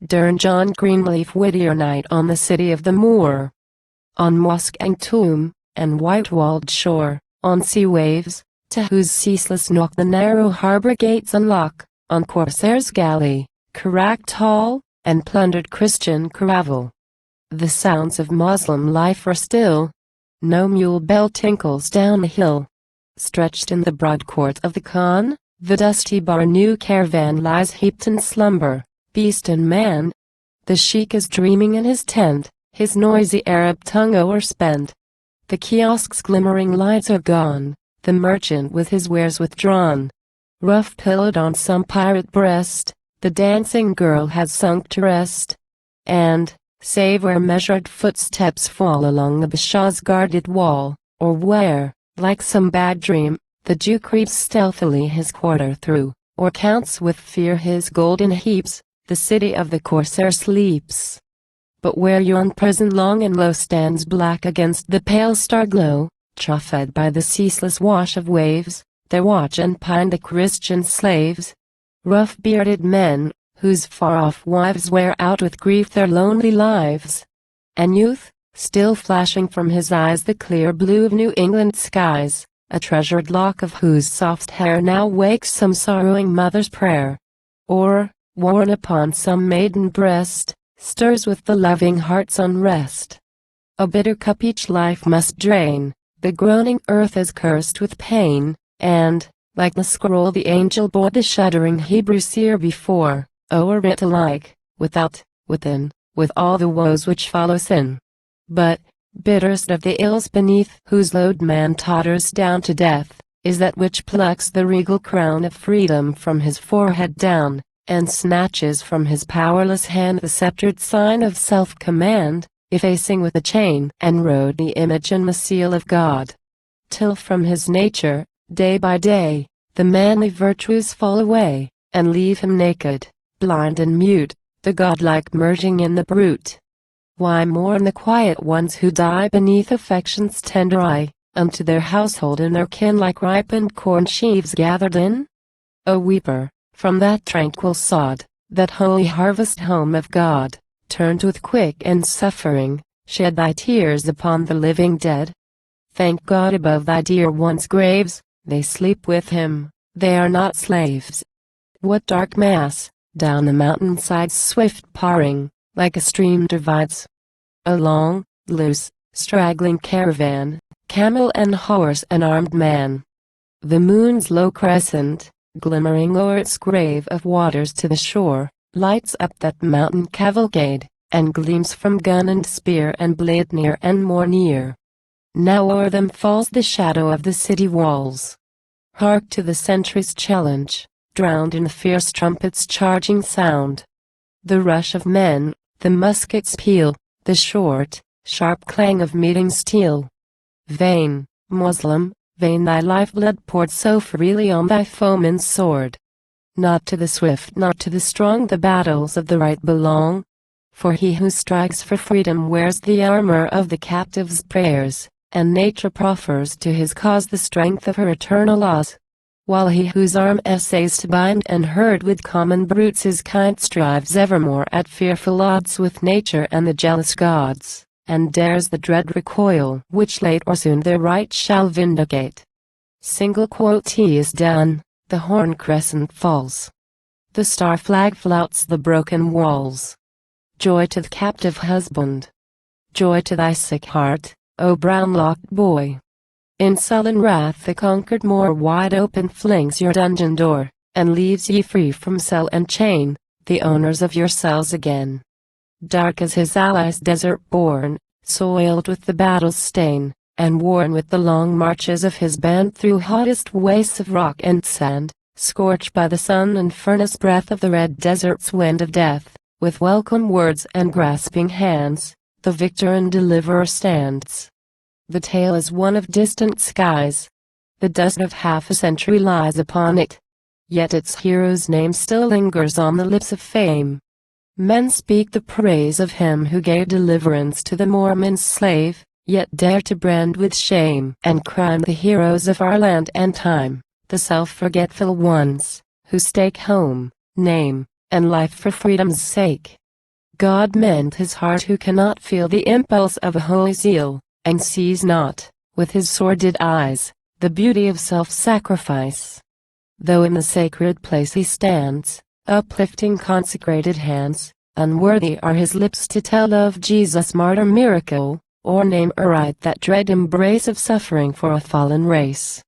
Derne John Greenleaf Whittier night on the city of the Moor. On Muskang tomb, and white-walled shore, on sea waves, to whose ceaseless knock the narrow harbor gates unlock, on corsair's galley, caracked tall, and plundered Christian caravel. The sounds of Moslem life are still. No mule bell tinkles down the hill. Stretched in the broad court of the Khan, the dusty Barnu caravan lies heaped in slumber, beast and man. The sheik is dreaming in his tent, his noisy Arab tongue o'erspent. The kiosk's glimmering lights are gone, the merchant with his wares withdrawn. Rough pillowed on some pirate breast, the dancing girl has sunk to rest. And, save where measured footsteps fall along the Bashaw's guarded wall, or where, like some bad dream, the Jew creeps stealthily his quarter through, or counts with fear his golden heaps, the city of the corsair sleeps. But where yon prison long and low stands black against the pale star glow, troughfed by the ceaseless wash of waves, there watch and pine the Christian slaves. Rough-bearded men, whose far-off wives wear out with grief their lonely lives. And youth, still flashing from his eyes the clear blue of New England skies, a treasured lock of whose soft hair now wakes some sorrowing mother's prayer. Or, worn upon some maiden breast, stirs with the loving heart's unrest. A bitter cup each life must drain, the groaning earth is cursed with pain, and, like the scroll the angel bore the shuddering Hebrew seer before, o'erwrit alike, without, within, with all the woes which follow sin. But, bitterest of the ills beneath whose load man totters down to death, is that which plucks the regal crown of freedom from his forehead down, and snatches from his powerless hand the sceptred sign of self-command, effacing with a chain and rod the image and the seal of God. Till from his nature, day by day, the manly virtues fall away, and leave him naked, blind and mute, the godlike merging in the brute. Why mourn the quiet ones who die beneath affection's tender eye, unto their household and their kin like ripened corn sheaves gathered in? O weeper, from that tranquil sod, that holy harvest home of God, turned with quick and suffering, shed thy tears upon the living dead. Thank God above thy dear ones' graves, they sleep with him, they are not slaves. What dark mass, down the mountainside's swift paring, like a stream divides a long, loose, straggling caravan, camel and horse and armed man. The moon's low crescent, glimmering o'er its grave of waters to the shore, lights up that mountain cavalcade, and gleams from gun and spear and blade near and more near. Now o'er them falls the shadow of the city walls. Hark to the sentry's challenge, drowned in the fierce trumpet's charging sound. The rush of men, the musket's peal, the short, sharp clang of meeting steel. Vain, Moslem, vain thy lifeblood poured so freely on thy foeman's sword. Not to the swift, not to the strong the battles of the right belong. For he who strikes for freedom wears the armor of the captive's prayers, and nature proffers to his cause the strength of her eternal laws. While he whose arm essays to bind and herd with common brutes his kind strives evermore at fearful odds with nature and the jealous gods, and dares the dread recoil which late or soon their right shall vindicate. Single quote he is done, the horn crescent falls. The star flag flouts the broken walls. Joy to the captive husband. Joy to thy sick heart, O brown-locked boy. In sullen wrath the conquered Moor wide open flings your dungeon door, and leaves ye free from cell and chain, the owners of your cells again. Dark as his allies desert-born, soiled with the battle's stain, and worn with the long marches of his band through hottest wastes of rock and sand, scorched by the sun and furnace breath of the red desert's wind of death, with welcome words and grasping hands, the victor and deliverer stands. The tale is one of distant skies. The dust of half a century lies upon it. Yet its hero's name still lingers on the lips of fame. Men speak the praise of him who gave deliverance to the Mormon's slave, yet dare to brand with shame and crime the heroes of our land and time, the self-forgetful ones, who stake home, name, and life for freedom's sake. God meant his heart, who cannot feel the impulse of a holy zeal, and sees not, with his sordid eyes, the beauty of self-sacrifice. Though in the sacred place he stands, uplifting consecrated hands, unworthy are his lips to tell of Jesus' martyr miracle, or name aright that dread embrace of suffering for a fallen race.